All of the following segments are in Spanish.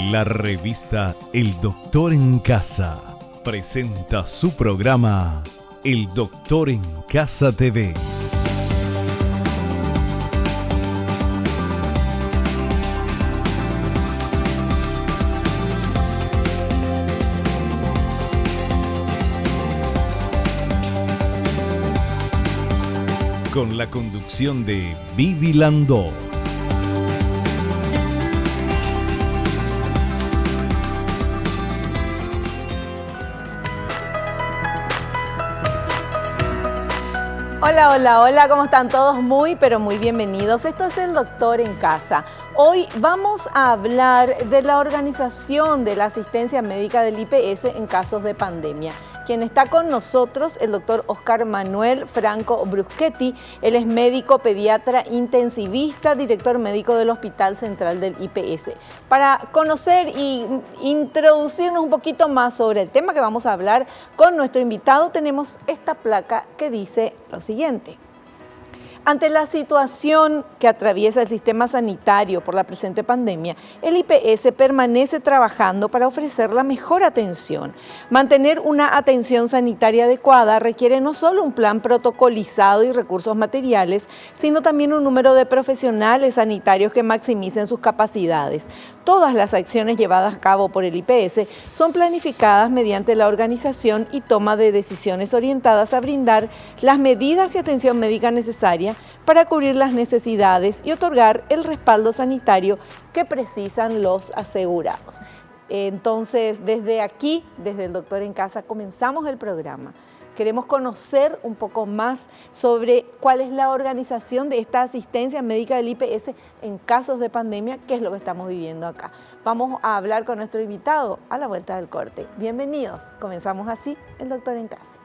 La revista El Doctor en Casa presenta su programa El Doctor en Casa TV. Con la conducción de Vivi Landó. Hola, hola, hola, ¿cómo están todos? Muy, pero muy bienvenidos. Esto es El Doctor en Casa. Hoy vamos a hablar de la organización de la asistencia médica del IPS en casos de pandemia. Quien está con nosotros, el doctor Oscar Manuel Franco Bruschetti. Él es médico pediatra intensivista, director médico del Hospital Central del IPS. Para conocer y introducirnos un poquito más sobre el tema que vamos a hablar con nuestro invitado, tenemos esta placa que dice lo siguiente. Ante la situación que atraviesa el sistema sanitario por la presente pandemia, el IPS permanece trabajando para ofrecer la mejor atención. Mantener una atención sanitaria adecuada requiere no solo un plan protocolizado y recursos materiales, sino también un número de profesionales sanitarios que maximicen sus capacidades. Todas las acciones llevadas a cabo por el IPS son planificadas mediante la organización y toma de decisiones orientadas a brindar las medidas y atención médica necesaria para cubrir las necesidades y otorgar el respaldo sanitario que precisan los asegurados. Entonces, desde aquí, desde el Doctor en Casa, comenzamos el programa. Queremos conocer un poco más sobre cuál es la organización de esta asistencia médica del IPS en casos de pandemia, que es lo que estamos viviendo acá. Vamos a hablar con nuestro invitado a la vuelta del corte. Bienvenidos. Comenzamos así, el Doctor en Casa.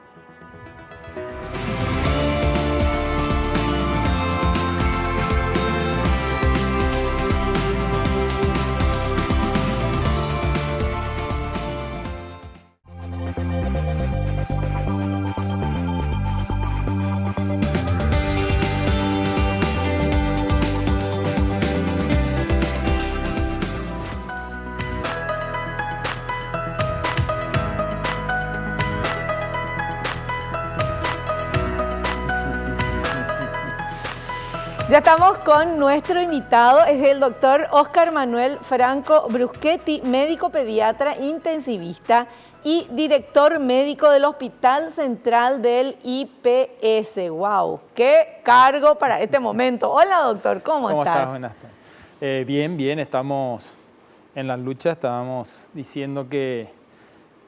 Ya estamos con nuestro invitado, es el doctor Oscar Manuel Franco Bruschetti, médico pediatra intensivista y director médico del Hospital Central del IPS. ¡Wow! ¡Qué cargo para este momento! Hola, doctor, ¿cómo estás? ¿Cómo estás? Buenas tardes. Bien, estamos en la lucha, estábamos diciendo que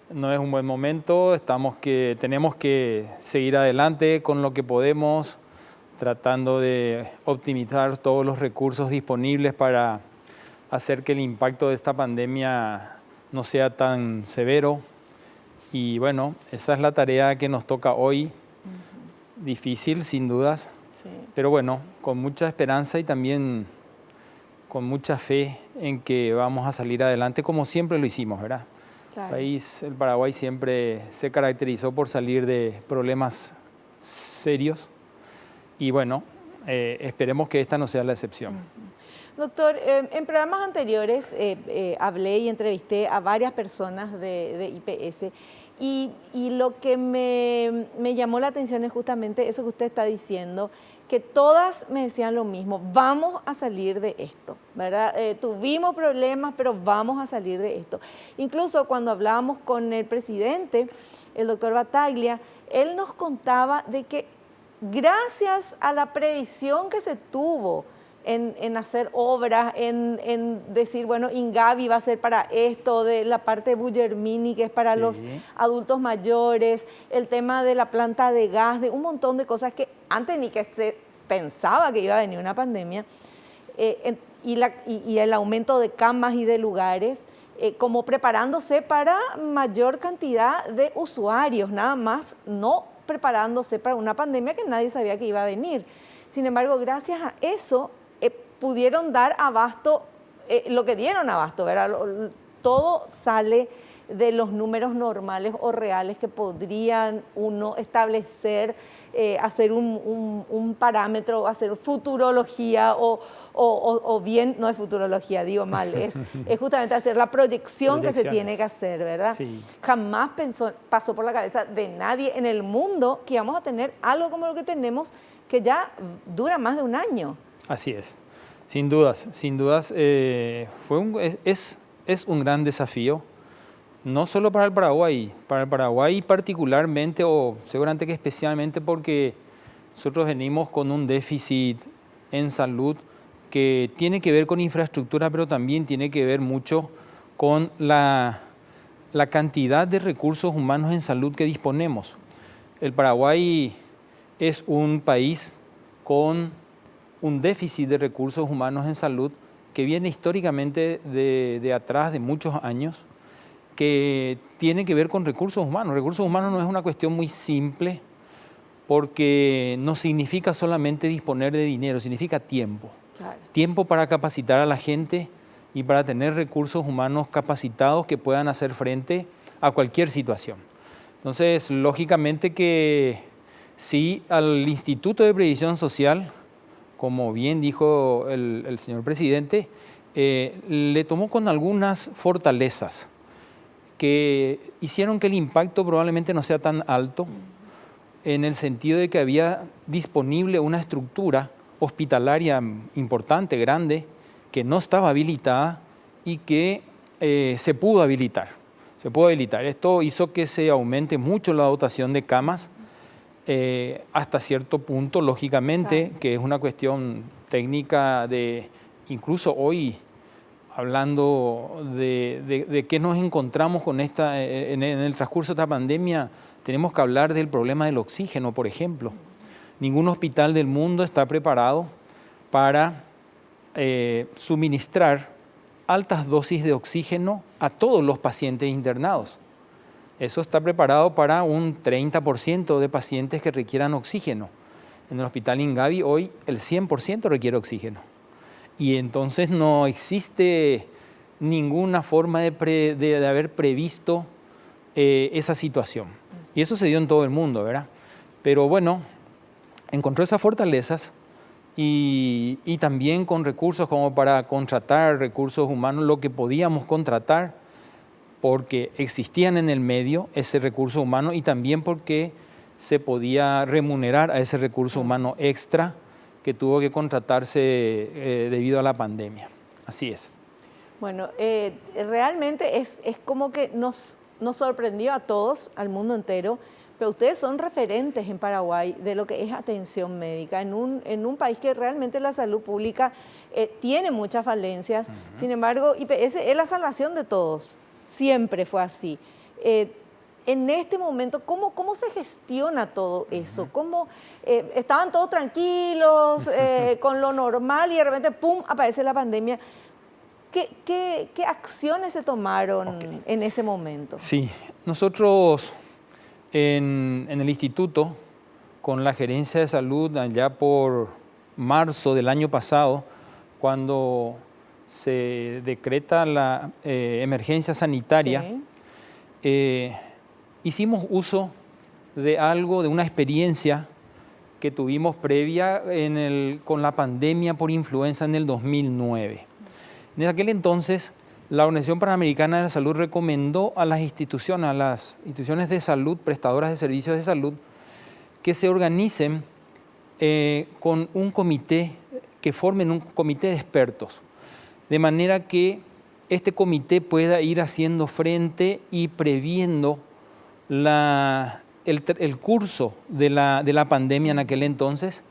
no es un buen momento, tenemos que seguir adelante con lo que podemos, tratando de optimizar todos los recursos disponibles para hacer que el impacto de esta pandemia no sea tan severo. Y bueno, esa es la tarea que nos toca hoy. Difícil, sin dudas, sí. Pero bueno, con mucha esperanza y también con mucha fe en que vamos a salir adelante como siempre lo hicimos, ¿verdad? Claro. El Paraguay siempre se caracterizó por salir de problemas serios. Y bueno, esperemos que esta no sea la excepción. Doctor, en programas anteriores hablé y entrevisté a varias personas de IPS y lo que me llamó la atención es justamente eso que usted está diciendo, que todas me decían lo mismo: vamos a salir de esto, ¿verdad? Tuvimos problemas, pero vamos a salir de esto. Incluso cuando hablábamos con el presidente, el doctor Battaglia, él nos contaba de que gracias a la previsión que se tuvo en hacer obras, en decir, bueno, Ingavi va a ser para esto, de la parte de Bullermini, que es para los adultos mayores, el tema de la planta de gas, de un montón de cosas que antes ni que se pensaba que iba a venir una pandemia, y el aumento de camas y de lugares, como preparándose para mayor cantidad de usuarios, nada más, no preparándose para una pandemia que nadie sabía que iba a venir. Sin embargo, gracias a eso pudieron dar abasto, lo que dieron abasto, ¿verdad? Todo sale de los números normales o reales que podrían uno establecer, hacer un parámetro, hacer futurología o bien, no es futurología, digo mal, es justamente hacer la proyección que se tiene que hacer, ¿verdad? Sí. Jamás pasó por la cabeza de nadie en el mundo que íbamos a tener algo como lo que tenemos, que ya dura más de un año. Así es, sin dudas, es un gran desafío, no solo para el Paraguay particularmente, o seguramente que especialmente porque nosotros venimos con un déficit en salud que tiene que ver con infraestructura, pero también tiene que ver mucho con la cantidad de recursos humanos en salud que disponemos. El Paraguay es un país con un déficit de recursos humanos en salud que viene históricamente de atrás, de muchos años, que tiene que ver con recursos humanos. Recursos humanos no es una cuestión muy simple porque no significa solamente disponer de dinero, significa tiempo. Claro. Tiempo para capacitar a la gente y para tener recursos humanos capacitados que puedan hacer frente a cualquier situación. Entonces, lógicamente que sí, al Instituto de Previsión Social, como bien dijo el señor presidente, le tomó con algunas fortalezas que hicieron que el impacto probablemente no sea tan alto, en el sentido de que había disponible una estructura hospitalaria importante, grande, que no estaba habilitada y que se pudo habilitar. Esto hizo que se aumente mucho la dotación de camas, hasta cierto punto, lógicamente, Claro. que es una cuestión técnica de, incluso hoy, hablando de qué nos encontramos con en el transcurso de esta pandemia, tenemos que hablar del problema del oxígeno, por ejemplo. Ningún hospital del mundo está preparado para suministrar altas dosis de oxígeno a todos los pacientes internados. Eso está preparado para un 30% de pacientes que requieran oxígeno. En el hospital Ingavi hoy el 100% requiere oxígeno. Y entonces no existe ninguna forma de haber previsto esa situación. Y eso se dio en todo el mundo, ¿verdad? Pero bueno, encontró esas fortalezas y también con recursos como para contratar recursos humanos, lo que podíamos contratar, porque existían en el medio ese recurso humano y también porque se podía remunerar a ese recurso humano extra que tuvo que contratarse debido a la pandemia. Así es. Bueno, realmente es como que nos sorprendió a todos, al mundo entero, pero ustedes son referentes en Paraguay de lo que es atención médica, en un país que realmente la salud pública tiene muchas falencias. Sin embargo, IPS es la salvación de todos, siempre fue así. En este momento, ¿cómo se gestiona todo eso? ¿Cómo estaban todos tranquilos, con lo normal, y de repente, ¡pum!, aparece la pandemia? ¿Qué acciones se tomaron en ese momento? Sí, nosotros en el instituto, con la gerencia de salud, allá por marzo del año pasado, cuando se decreta la emergencia sanitaria, Sí. Hicimos uso de una experiencia que tuvimos previa con la pandemia por influenza en el 2009. En aquel entonces, la Organización Panamericana de la Salud recomendó a las instituciones de salud, prestadoras de servicios de salud, que se organicen con un comité, que formen un comité de expertos, de manera que este comité pueda ir haciendo frente y previendo el curso de la pandemia en aquel entonces.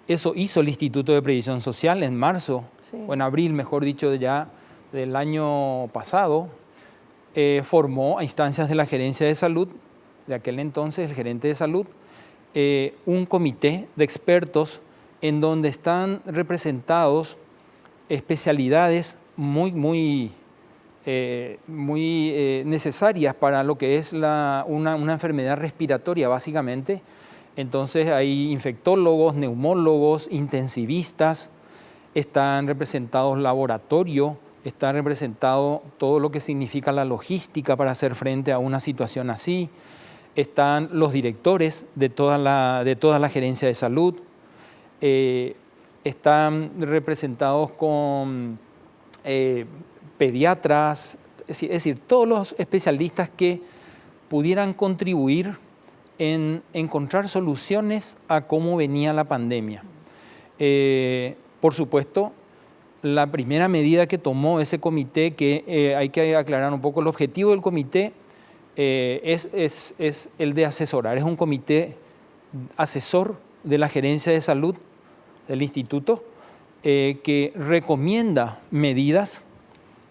Eso hizo el Instituto de Previsión Social en marzo, Sí. o en abril, mejor dicho, ya del año pasado. Formó a instancias de la gerencia de salud, de aquel entonces el gerente de salud, un comité de expertos en donde están representados especialidades muy necesarias para lo que es una enfermedad respiratoria, básicamente. Entonces hay infectólogos, neumólogos, intensivistas, están representados laboratorio, está representado todo lo que significa la logística para hacer frente a una situación así. Están los directores de toda la gerencia de salud. Están representados con pediatras, es decir, todos los especialistas que pudieran contribuir en encontrar soluciones a cómo venía la pandemia. Por supuesto, la primera medida que tomó ese comité, que hay que aclarar un poco, el objetivo del comité es el de asesorar. Es un comité asesor de la gerencia de salud del instituto que recomienda medidas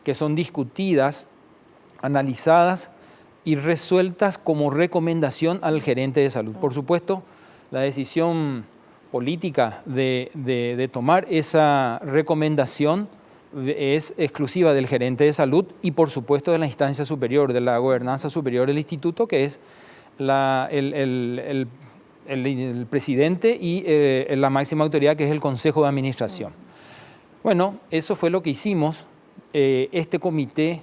que son discutidas, analizadas y resueltas como recomendación al gerente de salud. Por supuesto, la decisión política de tomar esa recomendación es exclusiva del gerente de salud y, por supuesto, de la instancia superior, de la gobernanza superior del instituto, que es el presidente y la máxima autoridad, que es el Consejo de Administración. Bueno, eso fue lo que hicimos. Este comité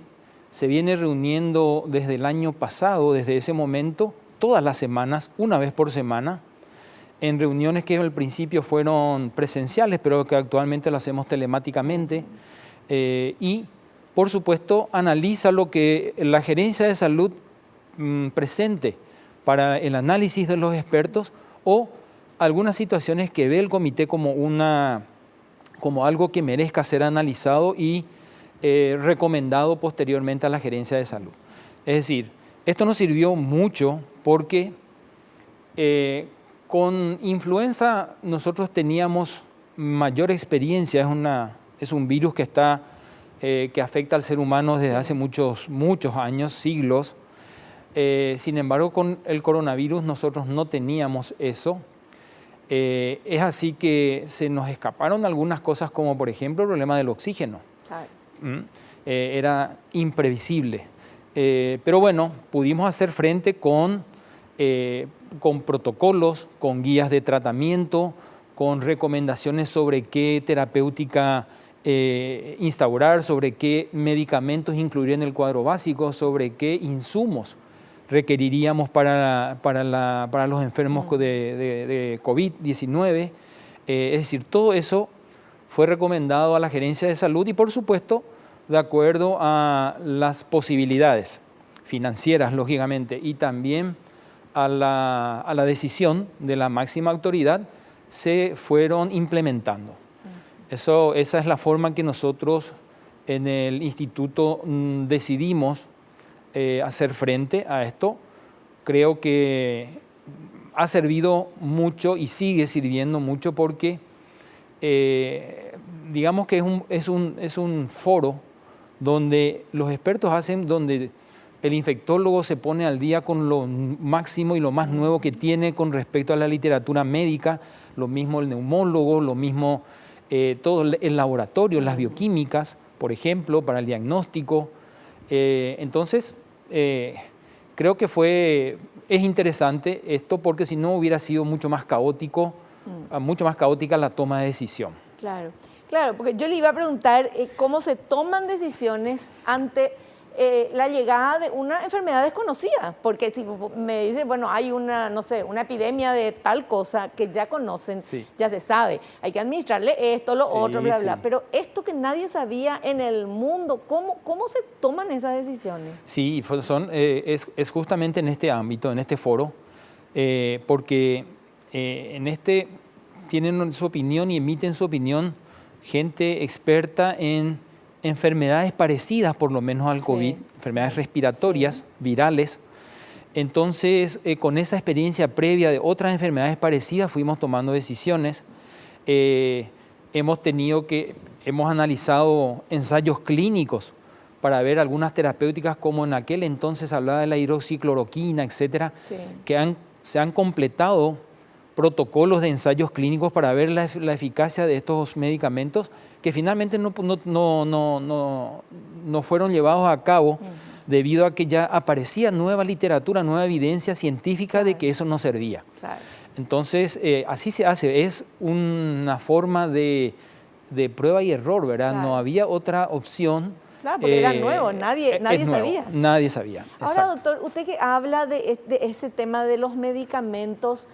se viene reuniendo desde el año pasado, desde ese momento, todas las semanas, una vez por semana, en reuniones que al principio fueron presenciales, pero que actualmente lo hacemos telemáticamente. Y, por supuesto, analiza lo que la gerencia de salud presente para el análisis de los expertos o algunas situaciones que ve el comité como algo que merezca ser analizado y recomendado posteriormente a la gerencia de salud. Es decir, esto nos sirvió mucho porque con influenza nosotros teníamos mayor experiencia. Es un virus que afecta al ser humano desde hace muchos años, siglos. Sin embargo, con el coronavirus nosotros no teníamos eso. Es así que se nos escaparon algunas cosas, como por ejemplo el problema del oxígeno. Era imprevisible. Pero bueno, pudimos hacer frente con protocolos, con guías de tratamiento, con recomendaciones sobre qué terapéutica instaurar, sobre qué medicamentos incluir en el cuadro básico, sobre qué insumos requeriríamos para los enfermos de COVID-19. Es decir, todo eso fue recomendado a la gerencia de salud y, por supuesto, de acuerdo a las posibilidades financieras, lógicamente, y también a la decisión de la máxima autoridad, se fueron implementando. Esa es la forma en que nosotros en el instituto decidimos hacer frente a esto. Creo que ha servido mucho y sigue sirviendo mucho porque digamos que es un foro donde los expertos donde el infectólogo se pone al día con lo máximo y lo más nuevo que tiene con respecto a la literatura médica, lo mismo el neumólogo, lo mismo todo el laboratorio, las bioquímicas, por ejemplo, para el diagnóstico. Entonces, creo que es interesante esto porque si no hubiera sido mucho más caótica la toma de decisión. Claro, porque yo le iba a preguntar cómo se toman decisiones ante la llegada de una enfermedad desconocida, porque si me dice, bueno, hay una epidemia de tal cosa que ya conocen, sí, ya se sabe, hay que administrarle esto, lo otro, bla, bla, pero esto que nadie sabía en el mundo, ¿cómo se toman esas decisiones? Sí, es justamente en este ámbito, en este foro, porque tienen su opinión y emiten su opinión gente experta en enfermedades parecidas por lo menos al COVID, enfermedades respiratorias, virales. Entonces, con esa experiencia previa de otras enfermedades parecidas fuimos tomando decisiones. Hemos analizado ensayos clínicos para ver algunas terapéuticas, como en aquel entonces hablaba de la hidroxicloroquina, etcétera, que se han completado protocolos de ensayos clínicos para ver la eficacia de estos medicamentos que finalmente no fueron llevados a cabo debido a que ya aparecía nueva literatura, nueva evidencia científica de que eso no servía. Entonces, así se hace, es una forma de de prueba y error, ¿verdad? Claro. No había otra opción. Claro, porque era nuevo, nadie sabía. Nadie sabía. Ahora, Exacto. doctor, usted que habla de ese tema de los medicamentos,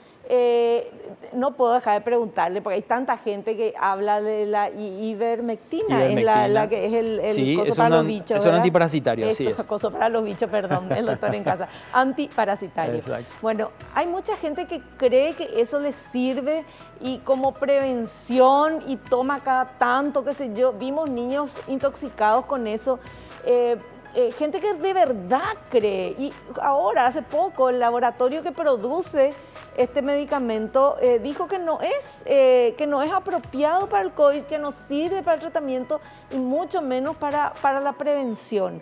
no puedo dejar de preguntarle, porque hay tanta gente que habla de la ivermectina, es la que es el sí, coso para los bichos, es un ¿verdad? antiparasitario, así es. Coso para los bichos, perdón, el doctor en casa, antiparasitario. Exacto. Bueno, hay mucha gente que cree que eso les sirve y como prevención y toma cada tanto, qué sé yo, vimos niños intoxicados con eso. Gente que de verdad cree, y ahora hace poco el laboratorio que produce este medicamento dijo que no es apropiado para el COVID, que no sirve para el tratamiento y mucho menos para la prevención.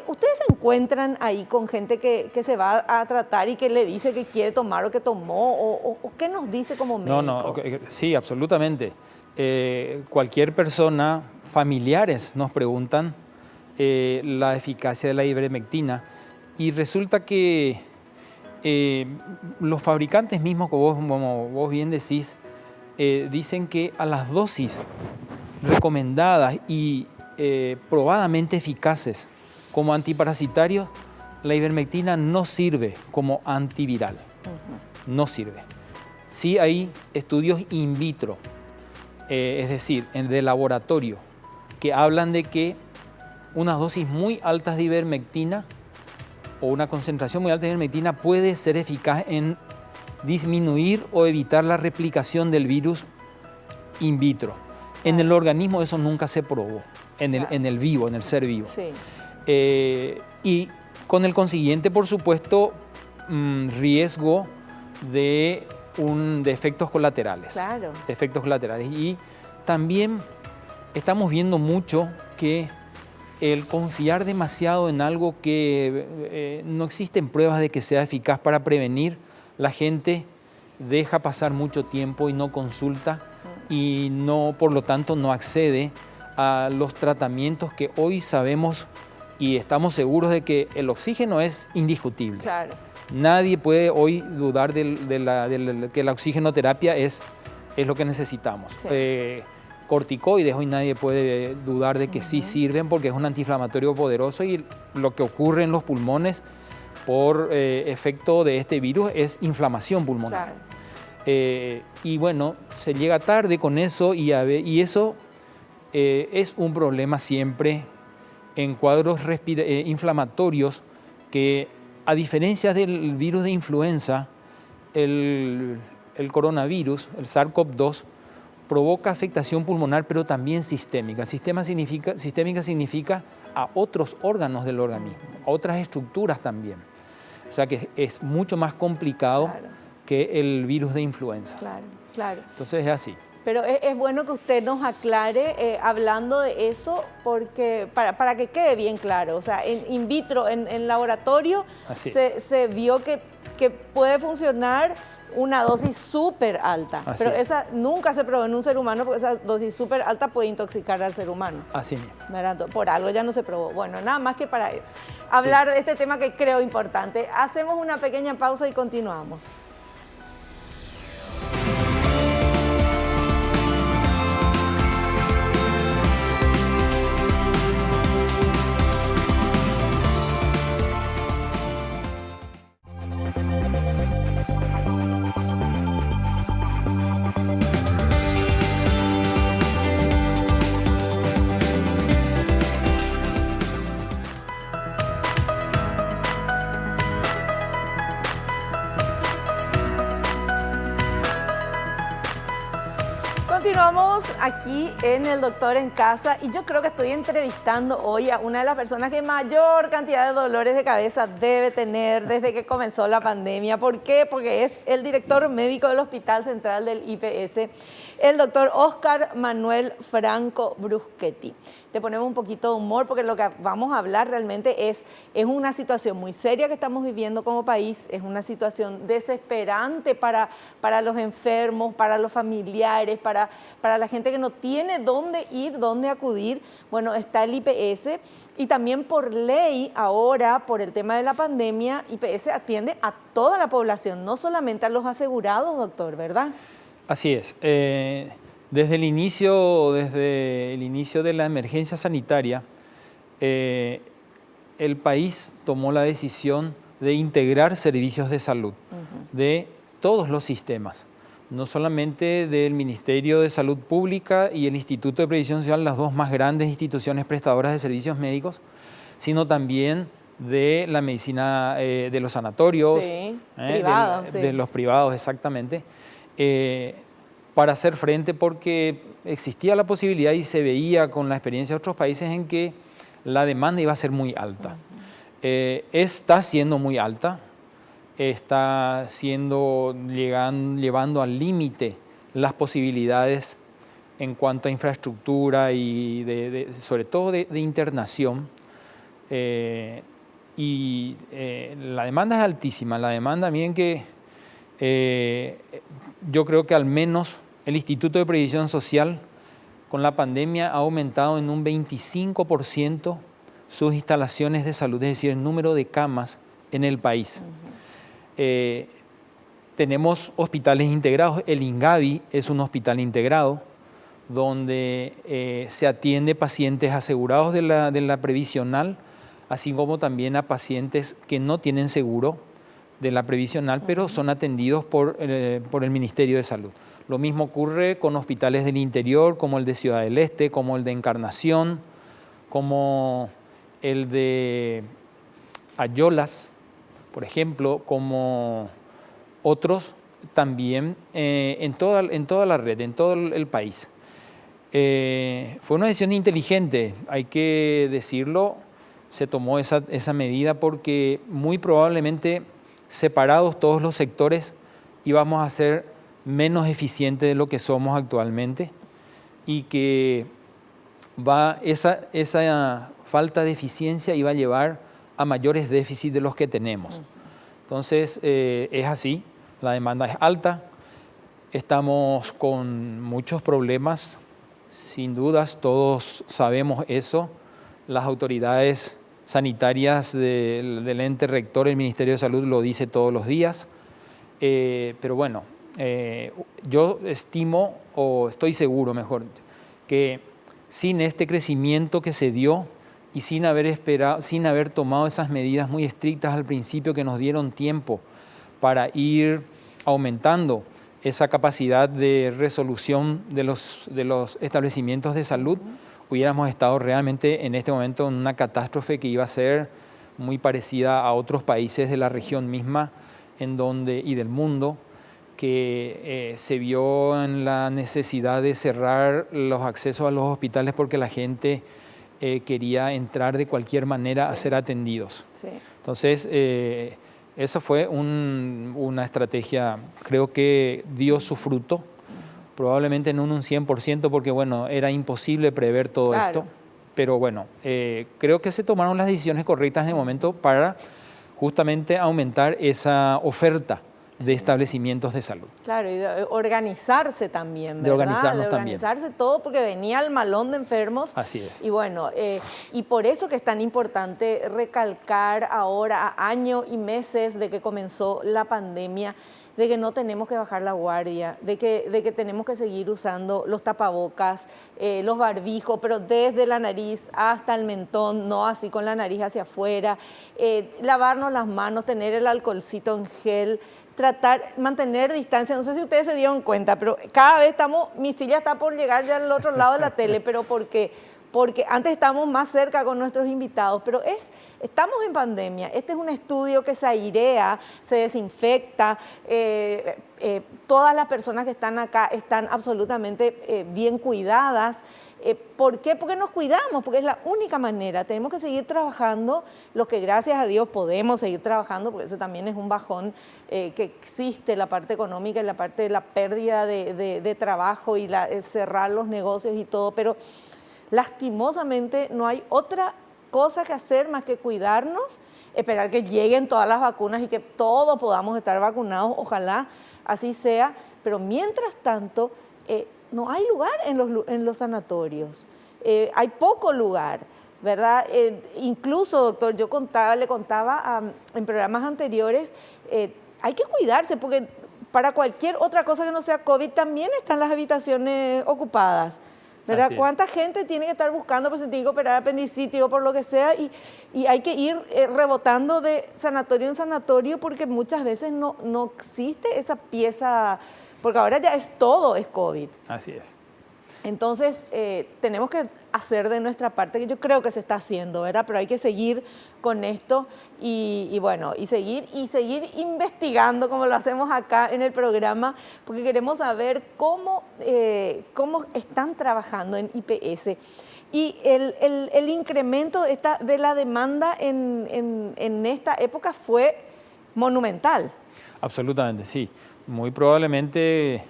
¿Ustedes se encuentran ahí con gente que se va a tratar y que le dice que quiere tomar o que tomó? ¿O qué nos dice como médico? No, sí, absolutamente. Cualquier persona, familiares nos preguntan la eficacia de la ivermectina y resulta que los fabricantes mismos, como vos bien decís, dicen que a las dosis recomendadas y probadamente eficaces como antiparasitarios, la ivermectina no sirve como antiviral. No sirve. Sí hay estudios in vitro, es decir, de laboratorio, que hablan de que unas dosis muy altas de ivermectina o una concentración muy alta de ivermectina puede ser eficaz en disminuir o evitar la replicación del virus in vitro. En el organismo eso nunca se probó, en el vivo, en el ser vivo. Sí. Y con el consiguiente, por supuesto, riesgo de efectos colaterales. Claro. Efectos colaterales. Y también estamos viendo mucho que el confiar demasiado en algo que no existen pruebas de que sea eficaz para prevenir, la gente deja pasar mucho tiempo y no consulta y no, por lo tanto, no accede a los tratamientos que hoy sabemos y estamos seguros de que el oxígeno es indiscutible. Claro. Nadie puede hoy dudar que la oxigenoterapia es lo que necesitamos. Sí. Corticoides, hoy nadie puede dudar de que sí sirven porque es un antiinflamatorio poderoso y lo que ocurre en los pulmones por efecto de este virus es inflamación pulmonar. Claro. Y bueno, se llega tarde con eso y eso es un problema siempre en cuadros inflamatorios que, a diferencia del virus de influenza, el coronavirus, el SARS-CoV-2, provoca afectación pulmonar, pero también sistémica. Sistémica significa a otros órganos del organismo, a otras estructuras también. O sea que es mucho más complicado que el virus de influenza. Claro. Entonces es así. Pero es bueno que usted nos aclare hablando de eso, porque para que quede bien claro. O sea, en in vitro, en laboratorio, se vio que puede funcionar una dosis súper alta, pero esa nunca se probó en un ser humano porque esa dosis súper alta puede intoxicar al ser humano. Así mismo. ¿Verdad? Por algo ya no se probó. Bueno, nada más que para hablar de este tema que creo importante. Hacemos una pequeña pausa y continuamos. Continuamos aquí en El Doctor en Casa y yo creo que estoy entrevistando hoy a una de las personas que mayor cantidad de dolores de cabeza debe tener desde que comenzó la pandemia. ¿Por qué? Porque es el director médico del Hospital Central del IPS, el doctor Óscar Manuel Franco Bruschetti. Le ponemos un poquito de humor porque lo que vamos a hablar realmente es una situación muy seria que estamos viviendo como país, es una situación desesperante para los enfermos, para los familiares, para la gente que no tiene dónde ir, dónde acudir. Bueno, está el IPS y también por ley ahora, por el tema de la pandemia, IPS atiende a toda la población, no solamente a los asegurados, doctor, ¿verdad? Así es. Desde el inicio de la emergencia sanitaria, el país tomó la decisión de integrar servicios de salud de todos los sistemas, no solamente del Ministerio de Salud Pública y el Instituto de Previsión Social, las dos más grandes instituciones prestadoras de servicios médicos, sino también de la medicina, de los sanatorios, privados, de los privados, exactamente, para hacer frente, porque existía la posibilidad y se veía con la experiencia de otros países en que la demanda iba a ser muy alta. Está siendo muy alta, está llevando al límite las posibilidades en cuanto a infraestructura y sobre todo de internación. La demanda es altísima, la demanda también que yo creo que al menos el Instituto de Previsión Social con la pandemia ha aumentado en un 25% sus instalaciones de salud, es decir, el número de camas en el país. Tenemos hospitales integrados, el INGAVI es un hospital integrado donde se atiende pacientes asegurados de la previsional, así como también a pacientes que no tienen seguro de la previsional, pero son atendidos por el Ministerio de Salud. Lo mismo ocurre con hospitales del interior, como el de Ciudad del Este, como el de Encarnación, como el de Ayolas, por ejemplo, como otros también en toda la red, en todo el país. Fue una decisión inteligente, hay que decirlo, se tomó esa medida porque muy probablemente separados todos los sectores íbamos a ser menos eficientes de lo que somos actualmente y que esa falta de eficiencia iba a llevar a mayores déficits de los que tenemos. Entonces es así, la demanda es alta, estamos con muchos problemas, sin dudas todos sabemos eso, las autoridades sanitarias del ente rector, el Ministerio de Salud lo dice todos los días, pero bueno, yo estimo, o estoy seguro mejor, que sin este crecimiento que se dio y sin haber tomado esas medidas muy estrictas al principio que nos dieron tiempo para ir aumentando esa capacidad de resolución de los establecimientos de salud, hubiéramos estado realmente en este momento en una catástrofe que iba a ser muy parecida a otros países de la región misma y del mundo, que se vio en la necesidad de cerrar los accesos a los hospitales porque la gente quería entrar de cualquier manera a ser atendidos. Entonces, eso fue una estrategia, creo que dio su fruto, probablemente no en un 100%, porque bueno, era imposible prever todo esto, pero bueno, creo que se tomaron las decisiones correctas en el momento para justamente aumentar esa oferta de establecimientos de salud. Claro, y de organizarse también, ¿verdad? De organizarnos también. De organizarse todo, porque venía el malón de enfermos. Así es. Y bueno, y por eso que es tan importante recalcar ahora, a años y meses de que comenzó la pandemia, de que no tenemos que bajar la guardia, de que tenemos que seguir usando los tapabocas, los barbijos, pero desde la nariz hasta el mentón, no así con la nariz hacia afuera, lavarnos las manos, tener el alcoholcito en gel, mantener distancia. No sé si ustedes se dieron cuenta, pero cada vez mi silla está por llegar ya al otro lado de la tele, pero porque antes estábamos más cerca con nuestros invitados, pero estamos en pandemia. Este es un estudio que se airea, se desinfecta, todas las personas que están acá están absolutamente bien cuidadas. ¿Por qué? Porque nos cuidamos, porque es la única manera. Tenemos que seguir trabajando, los que gracias a Dios podemos seguir trabajando, porque ese también es un bajón que existe, la parte económica y la parte de la pérdida de trabajo y cerrar los negocios y todo, pero lastimosamente no hay otra cosa que hacer más que cuidarnos, esperar que lleguen todas las vacunas y que todos podamos estar vacunados, ojalá así sea, pero mientras tanto no hay lugar en los sanatorios, hay poco lugar, ¿verdad? Incluso, doctor, le contaba en programas anteriores, hay que cuidarse porque para cualquier otra cosa que no sea COVID también están las habitaciones ocupadas, ¿verdad? Así es. ¿Cuánta gente tiene que estar buscando, pues se tiene que operar apendicitis o por lo que sea y hay que ir rebotando de sanatorio en sanatorio porque muchas veces no existe esa pieza, porque ahora ya es todo, es COVID. Así es. Entonces, tenemos que hacer de nuestra parte, que yo creo que se está haciendo, ¿verdad? Pero hay que seguir con esto y bueno, y seguir investigando como lo hacemos acá en el programa, porque queremos saber cómo están trabajando en IPS. Y el incremento de la demanda en esta época fue monumental. Absolutamente, sí. Muy probablemente,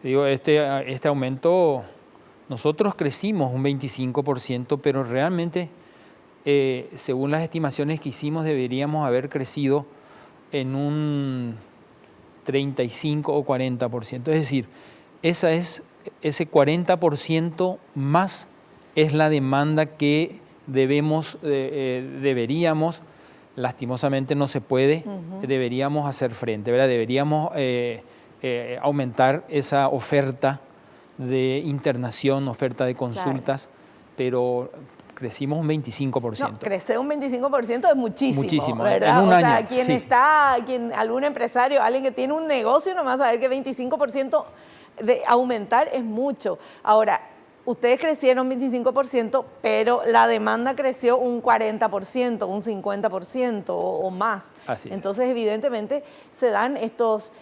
digo, este aumento, nosotros crecimos un 25%, pero realmente, según las estimaciones que hicimos, deberíamos haber crecido en un 35 o 40%. Es decir, ese 40% más es la demanda que deberíamos, lastimosamente no se puede, deberíamos hacer frente, ¿verdad? Deberíamos aumentar esa oferta de internación, oferta de consultas, claro. Pero crecimos un 25%. No, crecer un 25% es muchísimo, muchísimo, ¿verdad? En un año, algún empresario, alguien que tiene un negocio, nomás saber que 25% de aumentar es mucho. Ahora, ustedes crecieron 25%, pero la demanda creció un 40%, un 50% o más. Así es. Entonces, evidentemente, se dan estos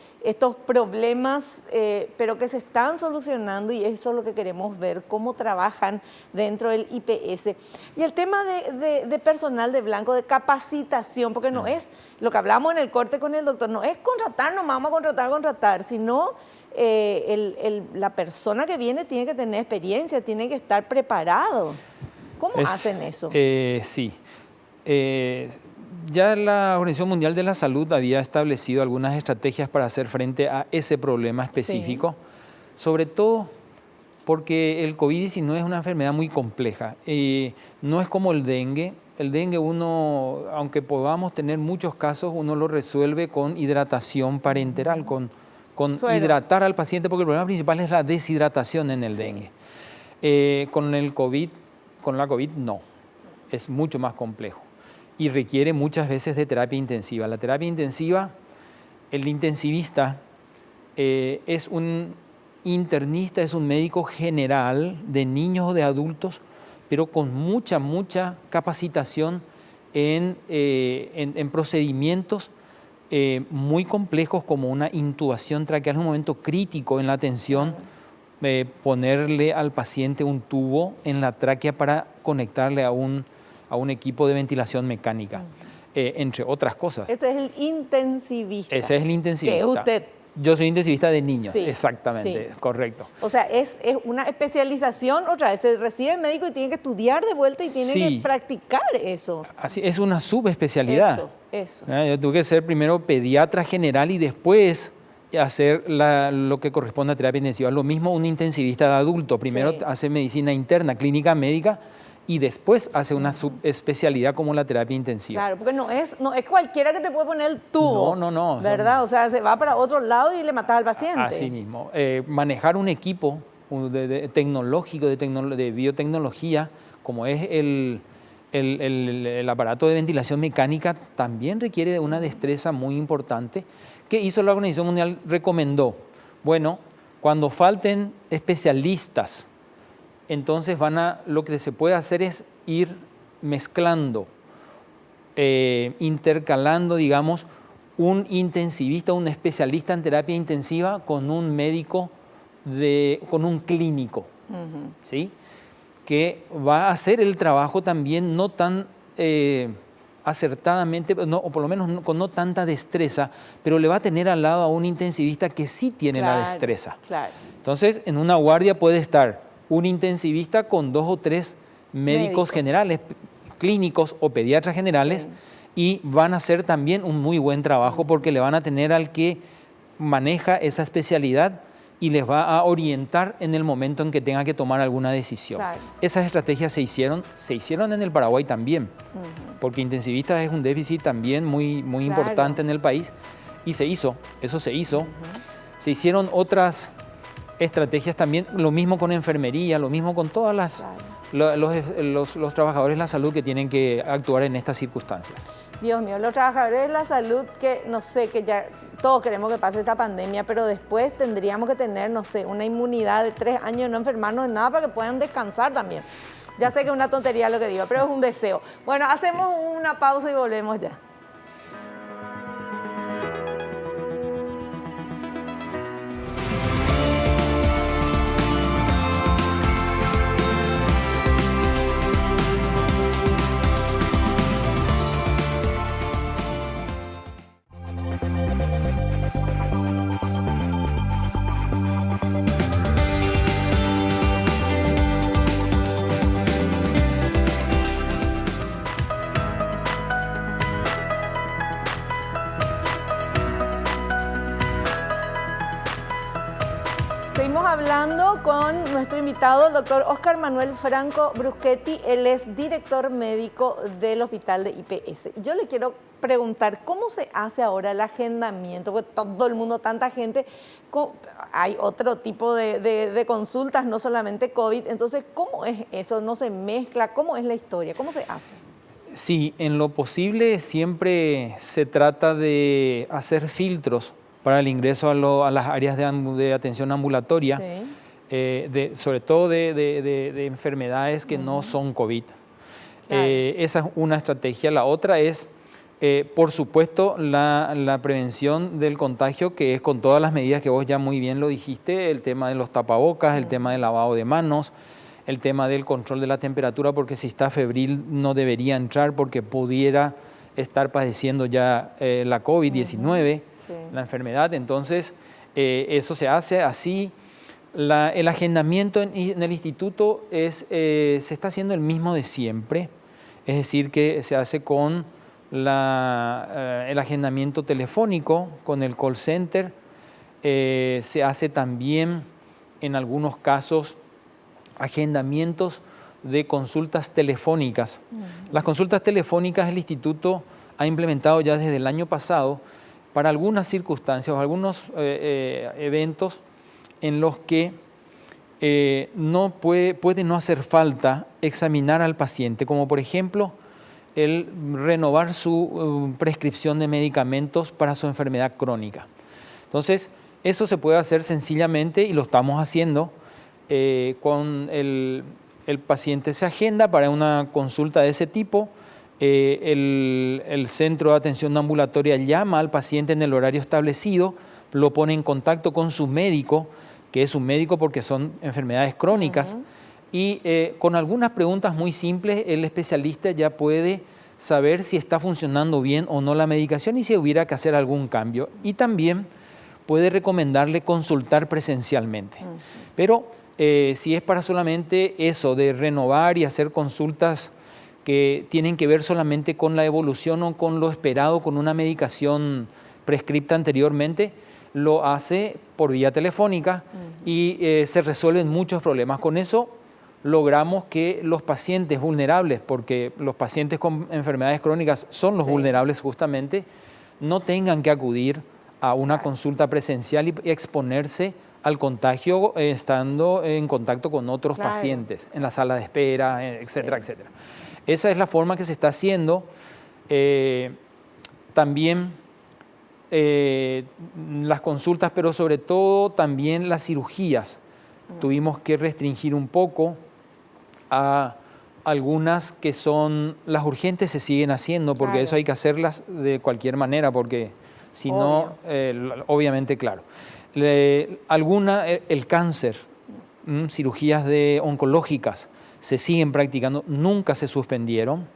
problemas, pero que se están solucionando y eso es lo que queremos ver, cómo trabajan dentro del IPS. Y el tema de personal de blanco, de capacitación, porque no es lo que hablamos en el corte con el doctor, no es contratar, no vamos a contratar, sino la persona que viene tiene que tener experiencia, tiene que estar preparado. ¿Cómo hacen eso? Sí. Ya la Organización Mundial de la Salud había establecido algunas estrategias para hacer frente a ese problema específico, sí. Sobre todo porque el COVID-19 es una enfermedad muy compleja. No es como el dengue. El dengue uno, aunque podamos tener muchos casos, uno lo resuelve con hidratación parenteral, con hidratar al paciente, porque el problema principal es la deshidratación en el dengue. Con la COVID no, es mucho más complejo y requiere muchas veces de terapia intensiva. La terapia intensiva, el intensivista es un internista, es un médico general de niños o de adultos, pero con mucha capacitación en procedimientos muy complejos como una intubación traqueal, en un momento crítico en la atención, ponerle al paciente un tubo en la tráquea para conectarle a un equipo de ventilación mecánica, entre otras cosas. Ese es el intensivista. Ese es el intensivista. Que es usted. Yo soy intensivista de niños, sí, exactamente, sí. Correcto. O sea, es una especialización, otra vez, se recibe médico y tiene que estudiar de vuelta y tiene que practicar eso. Así es, una subespecialidad. Eso. Yo tuve que ser primero pediatra general y después hacer lo que corresponde a terapia intensiva. Lo mismo un intensivista de adulto, primero hace medicina interna, clínica médica, y después hace una subespecialidad como la terapia intensiva. Claro, porque no es que te puede poner el tubo. No. ¿Verdad? O sea, se va para otro lado y le matas al paciente. Así mismo. Manejar un equipo tecnológico, de biotecnología, como es el aparato de ventilación mecánica, también requiere de una destreza muy importante. ¿Qué hizo la Organización Mundial? Recomendó, bueno, cuando falten especialistas, entonces lo que se puede hacer es ir mezclando, intercalando, digamos, un intensivista, un especialista en terapia intensiva con un médico, con un clínico, ¿sí? Que va a hacer el trabajo también no tan acertadamente, o por lo menos con no tanta destreza, pero le va a tener al lado a un intensivista que sí tiene la destreza. Claro. Entonces, en una guardia puede estar un intensivista con 2 o 3 médicos generales, clínicos o pediatras generales, y van a hacer también un muy buen trabajo porque le van a tener al que maneja esa especialidad y les va a orientar en el momento en que tenga que tomar alguna decisión. Claro. Esas estrategias se hicieron en el Paraguay también, porque intensivistas es un déficit también muy importante en el país. y eso se hizo. Se hicieron otras estrategias también, lo mismo con enfermería, lo mismo con todas las... Los trabajadores de la salud que tienen que actuar en estas circunstancias. Dios mío, los trabajadores de la salud que, no sé, que ya todos queremos que pase esta pandemia, pero después tendríamos que tener, no sé, una inmunidad de 3 años, no enfermarnos de nada para que puedan descansar también. Ya sé que es una tontería lo que digo, pero es un deseo. Bueno, hacemos una pausa y volvemos ya. Seguimos hablando con nuestro invitado, el doctor Óscar Manuel Franco Bruschetti. Él es director médico del Hospital de IPS. Yo le quiero preguntar, ¿cómo se hace ahora el agendamiento? Porque todo el mundo, tanta gente, hay otro tipo de consultas, no solamente COVID. Entonces, ¿cómo es eso? ¿No se mezcla? ¿Cómo es la historia? ¿Cómo se hace? Sí, en lo posible siempre se trata de hacer filtros para el ingreso a las áreas de atención ambulatoria, sí. Sobre todo de enfermedades que no son COVID. Claro. Esa es una estrategia. La otra es, por supuesto, la prevención del contagio, que es con todas las medidas que vos ya muy bien lo dijiste, el tema de los tapabocas, el tema del lavado de manos, el tema del control de la temperatura, porque si está febril no debería entrar porque pudiera estar padeciendo ya la COVID-19. Sí. La enfermedad. Entonces, eso se hace así. El agendamiento en el instituto se está haciendo el mismo de siempre, es decir, que se hace con el agendamiento telefónico, con el call center. Se hace también, en algunos casos, agendamientos de consultas telefónicas. Las consultas telefónicas el instituto ha implementado ya desde el año pasado para algunas circunstancias o algunos eventos en los que puede no hacer falta examinar al paciente, como por ejemplo el renovar su prescripción de medicamentos para su enfermedad crónica. Entonces, eso se puede hacer sencillamente y lo estamos haciendo con el paciente se agenda para una consulta de ese tipo. El centro de atención ambulatoria llama al paciente en el horario establecido, lo pone en contacto con su médico, que es un médico porque son enfermedades crónicas, y con algunas preguntas muy simples el especialista ya puede saber si está funcionando bien o no la medicación y si hubiera que hacer algún cambio. Y también puede recomendarle consultar presencialmente. Pero si es para solamente eso de renovar y hacer consultas que tienen que ver solamente con la evolución o con lo esperado con una medicación prescripta anteriormente, lo hace por vía telefónica y se resuelven muchos problemas. Con eso logramos que los pacientes vulnerables, porque los pacientes con enfermedades crónicas son los vulnerables justamente, no tengan que acudir a una consulta presencial y exponerse al contagio estando en contacto con otros pacientes en la sala de espera, etcétera, etcétera. Esa es la forma que se está haciendo. También las consultas, pero sobre todo también las cirugías. Tuvimos que restringir un poco a algunas que son, las urgentes se siguen haciendo, porque eso hay que hacerlas de cualquier manera, porque si no, obviamente, claro. El cáncer, cirugías oncológicas, se siguen practicando, nunca se suspendieron.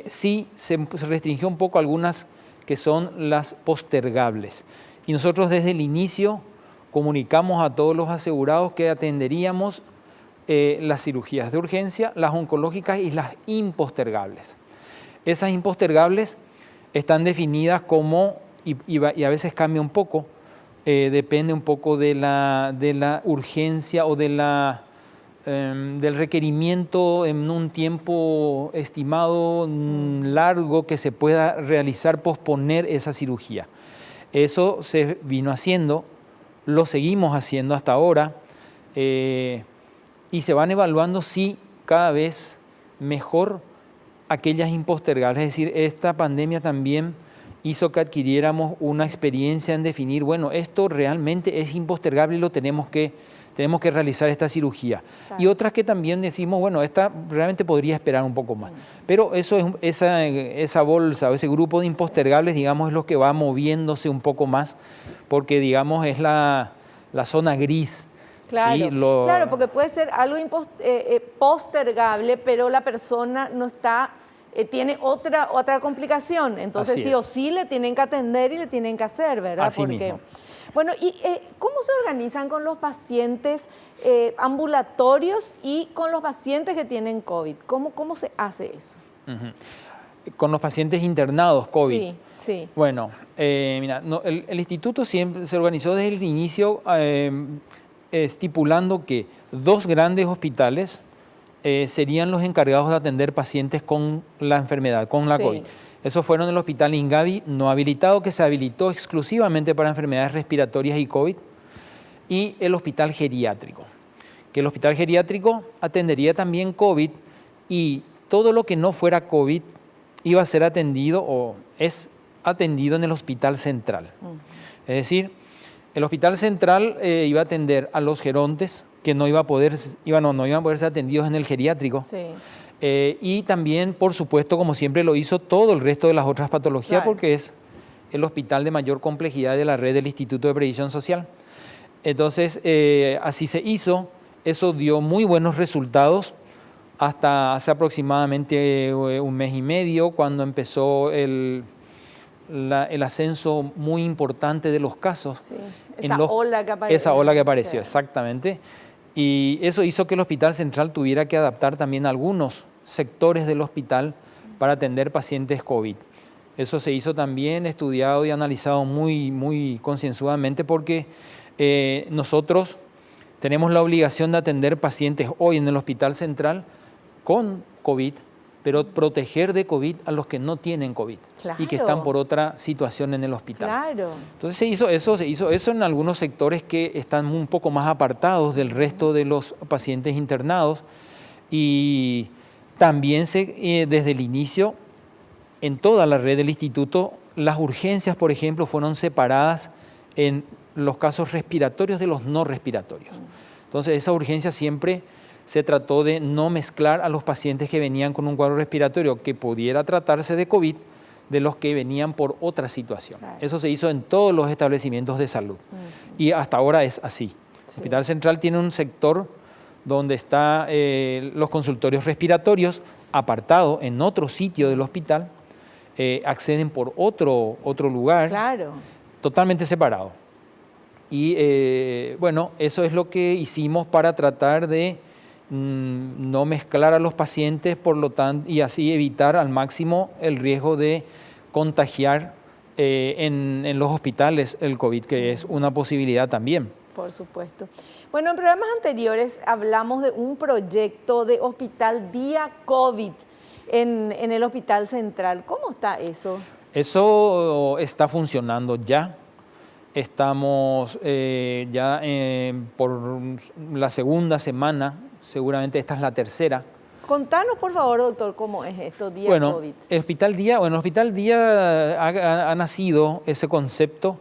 Sí se restringió un poco algunas que son las postergables. Y nosotros desde el inicio comunicamos a todos los asegurados que atenderíamos las cirugías de urgencia, las oncológicas y las impostergables. Esas impostergables están definidas como, y a veces cambia un poco, depende un poco de la urgencia o del requerimiento en un tiempo estimado largo que se pueda realizar, posponer esa cirugía. Eso se vino haciendo, lo seguimos haciendo hasta ahora, y se van evaluando sí cada vez mejor aquellas impostergables. Es decir, esta pandemia también hizo que adquiriéramos una experiencia en definir, bueno, esto realmente es impostergable y lo tenemos que realizar esta cirugía. Claro. Y otras que también decimos, bueno, esta realmente podría esperar un poco más. Pero eso es esa bolsa o ese grupo de impostergables, digamos, es lo que va moviéndose un poco más, porque, digamos, es la zona gris. Claro, ¿sí? Claro, porque puede ser algo postergable, pero la persona no está, tiene otra complicación. Entonces sí o sí le tienen que atender y le tienen que hacer, ¿verdad? Así mismo. Bueno, ¿y cómo se organizan con los pacientes ambulatorios y con los pacientes que tienen COVID? ¿Cómo se hace eso? Con los pacientes internados COVID. Sí, sí. Bueno, mira, el instituto siempre se organizó desde el inicio estipulando que 2 grandes hospitales serían los encargados de atender pacientes con la enfermedad, con la COVID. Esos fueron el Hospital Ingavi no habilitado, que se habilitó exclusivamente para enfermedades respiratorias y COVID, y el Hospital Geriátrico, que el Hospital Geriátrico atendería también COVID, y todo lo que no fuera COVID iba a ser atendido o es atendido en el Hospital Central. Es decir, el Hospital Central iba a atender a los gerontes que no iban a poder ser atendidos en el geriátrico. Sí. Y también, por supuesto, como siempre lo hizo, todo el resto de las otras patologías, claro, porque es el hospital de mayor complejidad de la red del Instituto de Previsión Social. Entonces, así se hizo. Eso dio muy buenos resultados hasta hace aproximadamente 1 mes y medio, cuando empezó el ascenso muy importante de los casos. Sí. Ola que apareció. Esa ola que apareció, exactamente. Y eso hizo que el Hospital Central tuviera que adaptar también algunos sectores del hospital para atender pacientes COVID. Eso se hizo también estudiado y analizado muy, muy concienzudamente, porque nosotros tenemos la obligación de atender pacientes hoy en el Hospital Central con COVID, pero proteger de COVID a los que no tienen COVID, claro, y que están por otra situación en el hospital. Claro. Entonces se hizo eso en algunos sectores que están un poco más apartados del resto de los pacientes internados, y también desde el inicio, en toda la red del instituto, las urgencias, por ejemplo, fueron separadas en los casos respiratorios de los no respiratorios. Entonces esa urgencia siempre se trató de no mezclar a los pacientes que venían con un cuadro respiratorio que pudiera tratarse de COVID de los que venían por otra situación. Claro. Eso se hizo en todos los establecimientos de salud. Y hasta ahora es así. Sí. El Hospital Central tiene un sector donde están los consultorios respiratorios, apartado en otro sitio del hospital, acceden por otro lugar, claro, totalmente separado. Y bueno, eso es lo que hicimos para tratar de no mezclar a los pacientes, por lo tanto, y así evitar al máximo el riesgo de contagiar en los hospitales el COVID, que es una posibilidad también. Por supuesto. Bueno, en programas anteriores hablamos de un proyecto de hospital día COVID en el Hospital Central. ¿Cómo está eso? Eso está funcionando ya. Estamos ya por la segunda semana, seguramente esta es la tercera. Contanos, por favor, doctor, cómo es esto, día COVID. El Hospital Día ha nacido ese concepto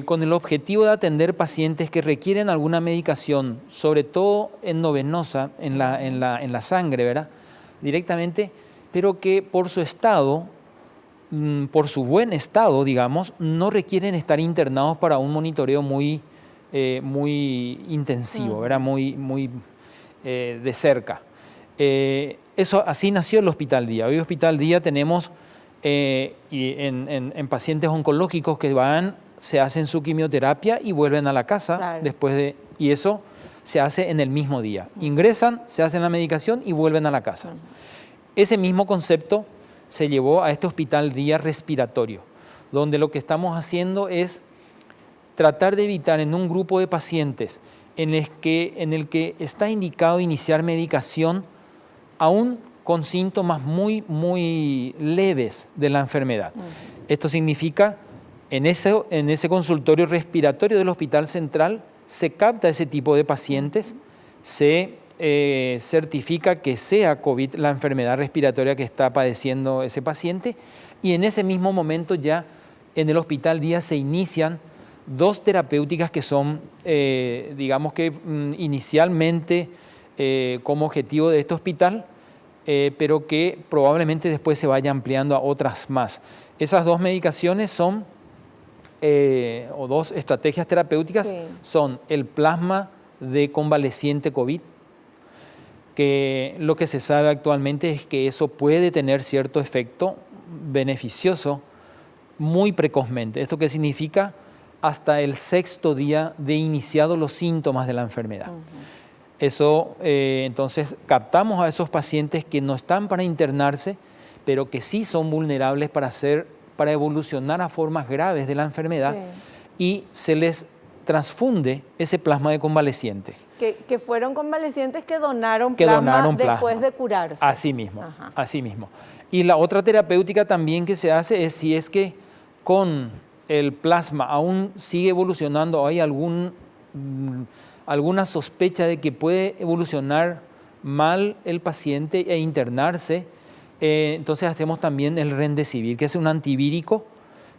con el objetivo de atender pacientes que requieren alguna medicación, sobre todo endovenosa, en la sangre, ¿verdad? Directamente, pero que por su estado, por su buen estado, digamos, no requieren estar internados para un monitoreo muy intensivo, ¿verdad? Muy de cerca. Así nació el Hospital Día. Hoy Hospital Día tenemos en pacientes oncológicos que se hacen su quimioterapia y vuelven a la casa, claro, y eso se hace en el mismo día. Ingresan, se hacen la medicación y vuelven a la casa. Ese mismo concepto se llevó a este Hospital Día respiratorio, donde lo que estamos haciendo es tratar de evitar en un grupo de pacientes en el que está indicado iniciar medicación aún con síntomas muy, muy leves de la enfermedad. Esto significa En ese consultorio respiratorio del Hospital Central se capta ese tipo de pacientes, se certifica que sea COVID la enfermedad respiratoria que está padeciendo ese paciente, y en ese mismo momento ya en el hospital día se inician 2 terapéuticas que son, digamos que inicialmente como objetivo de este hospital, pero que probablemente después se vaya ampliando a otras más. Esas 2 medicaciones son, o 2 estrategias terapéuticas, sí, son el plasma de convaleciente COVID, que lo que se sabe actualmente es que eso puede tener cierto efecto beneficioso muy precozmente. ¿Esto qué significa? Hasta el 6º día de iniciados los síntomas de la enfermedad. Eso, entonces, captamos a esos pacientes que no están para internarse, pero que sí son vulnerables para evolucionar a formas graves de la enfermedad, sí, y se les transfunde ese plasma de convaleciente. Que fueron convalecientes que donaron plasma después de curarse. Así mismo, así mismo. Y la otra terapéutica también que se hace es si es que con el plasma aún sigue evolucionando, o hay alguna sospecha de que puede evolucionar mal el paciente e internarse, entonces hacemos también el Remdesivir, que es un antivírico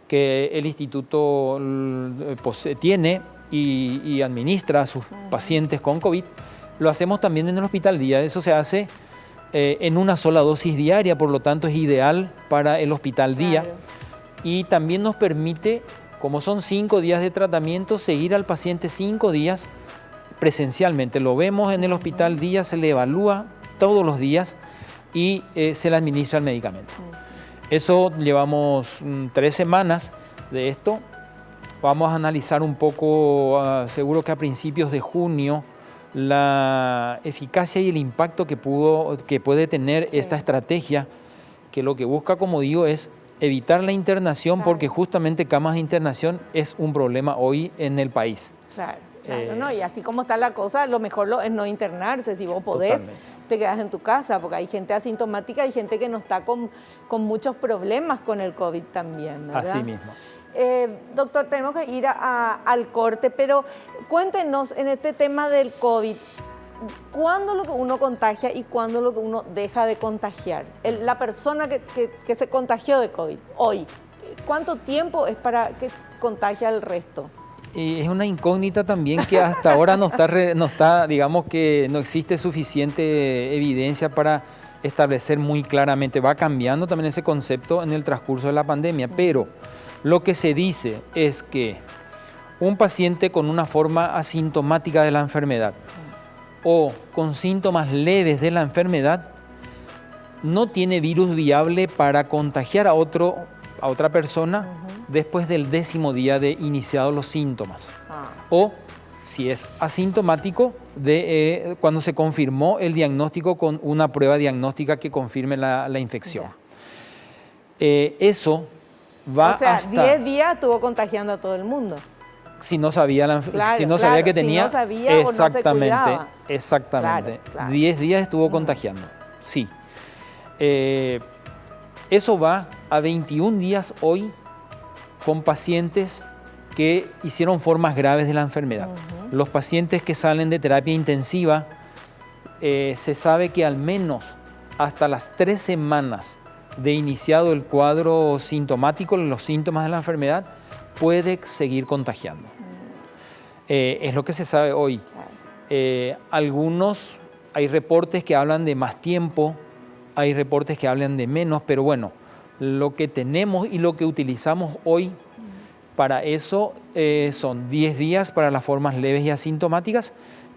que el instituto tiene y administra a sus pacientes con COVID. Lo hacemos también en el hospital día. Eso se hace en una sola dosis diaria, por lo tanto es ideal para el hospital día. Claro. Y también nos permite, como son 5 días de tratamiento, seguir al paciente 5 días presencialmente. Lo vemos en el hospital día, se le evalúa todos los días y se le administra el medicamento. Eso llevamos 3 semanas de esto. Vamos a analizar un poco, seguro que a principios de junio, la eficacia y el impacto que puede tener esta estrategia, que lo que busca, como digo, es evitar la internación, porque justamente camas de internación es un problema hoy en el país. Claro, no, y así como está la cosa, lo mejor es no internarse. Si vos podés, totalmente, te quedas en tu casa, porque hay gente asintomática, hay gente que no está con muchos problemas con el COVID también, ¿verdad? Así mismo. Doctor, tenemos que ir al corte, pero cuéntenos en este tema del COVID, ¿cuándo lo que uno contagia y cuándo lo que uno deja de contagiar? La persona que se contagió de COVID hoy, ¿cuánto tiempo es para que contagie al resto? Es una incógnita también que hasta ahora no está, digamos que no existe suficiente evidencia para establecer muy claramente. Va cambiando también ese concepto en el transcurso de la pandemia, pero lo que se dice es que un paciente con una forma asintomática de la enfermedad o con síntomas leves de la enfermedad no tiene virus viable para contagiar a otra persona después del 10º día de iniciados los síntomas. O si es asintomático, cuando se confirmó el diagnóstico con una prueba diagnóstica que confirme la infección. Eso va hasta... O sea, 10 días estuvo contagiando a todo el mundo. Si no sabía, sabía que tenía... Si no sabía exactamente, o no se cuidaba. Exactamente. Claro. 10 días estuvo contagiando, sí. Eso va a 21 días hoy con pacientes que hicieron formas graves de la enfermedad. Los pacientes que salen de terapia intensiva, se sabe que al menos hasta las 3 semanas de iniciado el cuadro sintomático, los síntomas de la enfermedad, puede seguir contagiando. Es lo que se sabe hoy. Hay reportes que hablan de más tiempo, hay reportes que hablan de menos, pero bueno, lo que tenemos y lo que utilizamos hoy para eso son 10 días para las formas leves y asintomáticas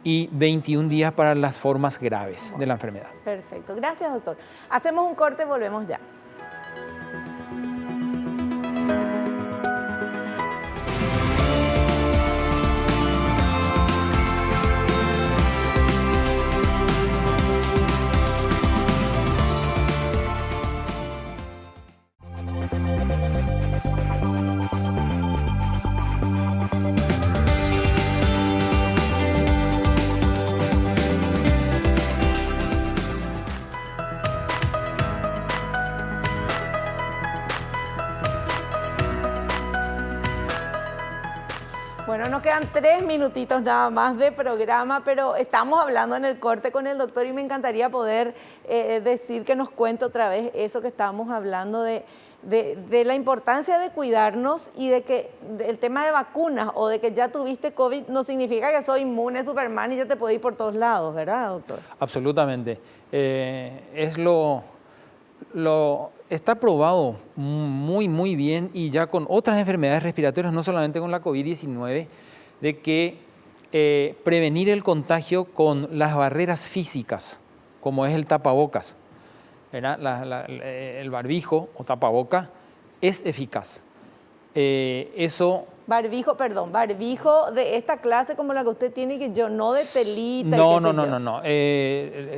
y 21 días para las formas graves de la enfermedad. Perfecto. Gracias, doctor. Hacemos un corte, volvemos ya. Bueno, nos quedan 3 minutitos nada más de programa, pero estamos hablando en el corte con el doctor y me encantaría poder decir que nos cuente otra vez eso que estábamos hablando de la importancia de cuidarnos y de que el tema de vacunas o de que ya tuviste COVID no significa que soy inmune, Superman y ya te puedo ir por todos lados, ¿verdad, doctor? Absolutamente. Está probado muy bien y ya con otras enfermedades respiratorias, no solamente con la COVID-19, de que prevenir el contagio con las barreras físicas, como es el tapabocas, el barbijo o tapaboca, es eficaz. Barbijo de esta clase como la que usted tiene, que yo no de telita. No.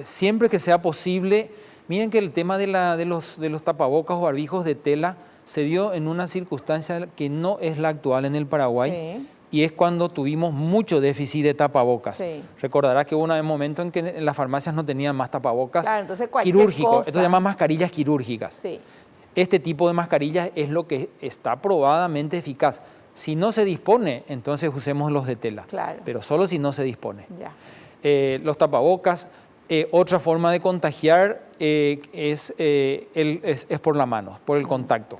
Siempre que sea posible. Miren que el tema de los tapabocas o barbijos de tela se dio en una circunstancia que no es la actual en el Paraguay, sí. Y es cuando tuvimos mucho déficit de tapabocas. Sí. Recordarás que hubo un momento en que en las farmacias no tenían más tapabocas, claro, entonces quirúrgicos, esto se llama mascarillas quirúrgicas. Sí. Este tipo de mascarillas es lo que está probadamente eficaz. Si no se dispone, entonces usemos los de tela, claro. Pero solo si no se dispone. Ya. Los tapabocas, otra forma de contagiar es por la mano, por el contacto.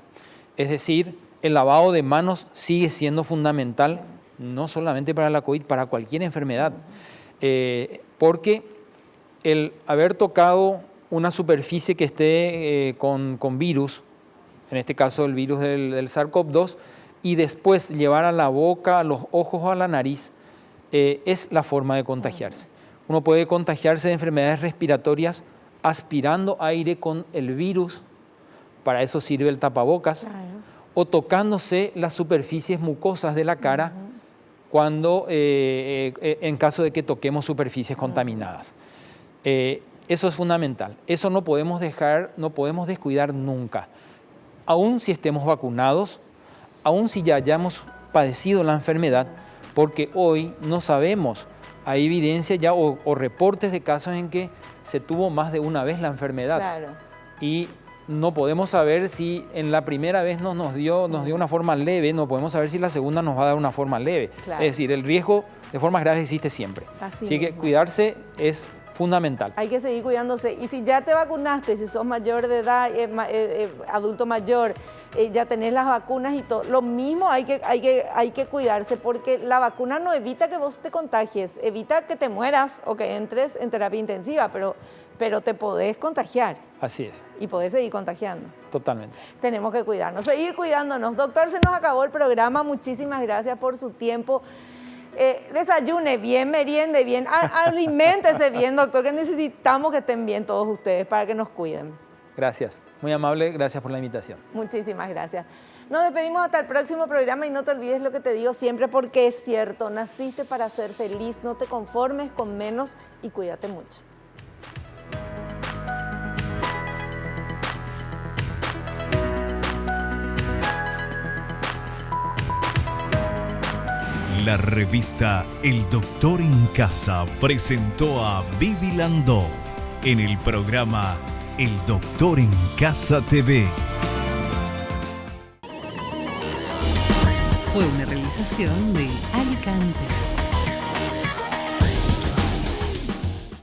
Es decir, el lavado de manos sigue siendo fundamental, sí. No solamente para la COVID, para cualquier enfermedad. Porque el haber tocado una superficie que esté con virus, en este caso el virus del SARS-CoV-2, y después llevar a la boca, a los ojos o a la nariz, es la forma de contagiarse. Uno puede contagiarse de enfermedades respiratorias aspirando aire con el virus, para eso sirve el tapabocas, claro. O tocándose las superficies mucosas de la cara, cuando, en caso de que toquemos superficies contaminadas. Eso es fundamental. Eso no podemos descuidar nunca. Aún si estemos vacunados, aún si ya hayamos padecido la enfermedad, porque hoy no sabemos, hay evidencia ya o reportes de casos en que se tuvo más de una vez la enfermedad. Claro. Y no podemos saber si en la primera vez nos dio una forma leve, no podemos saber si la segunda nos va a dar una forma leve. Claro. Es decir, el riesgo de formas graves existe siempre. Así que cuidarse es fundamental. Hay que seguir cuidándose. Y si ya te vacunaste, si sos mayor de edad, adulto mayor, ya tenés las vacunas y todo, lo mismo hay que cuidarse, porque la vacuna no evita que vos te contagies, evita que te mueras o que entres en terapia intensiva, pero te podés contagiar. Así es. Y podés seguir contagiando. Totalmente. Tenemos que cuidarnos, seguir cuidándonos. Doctor, se nos acabó el programa. Muchísimas gracias por su tiempo. Desayune bien, meriende bien, aliméntese bien, doctor, que necesitamos que estén bien todos ustedes para que nos cuiden. Gracias, muy amable, gracias por la invitación. Muchísimas gracias. Nos despedimos hasta el próximo programa y no te olvides lo que te digo siempre, porque es cierto, naciste para ser feliz, no te conformes con menos y cuídate mucho. La revista El Doctor en Casa presentó a Vivi Landó en el programa El Doctor en Casa TV. Fue una realización de Alicante.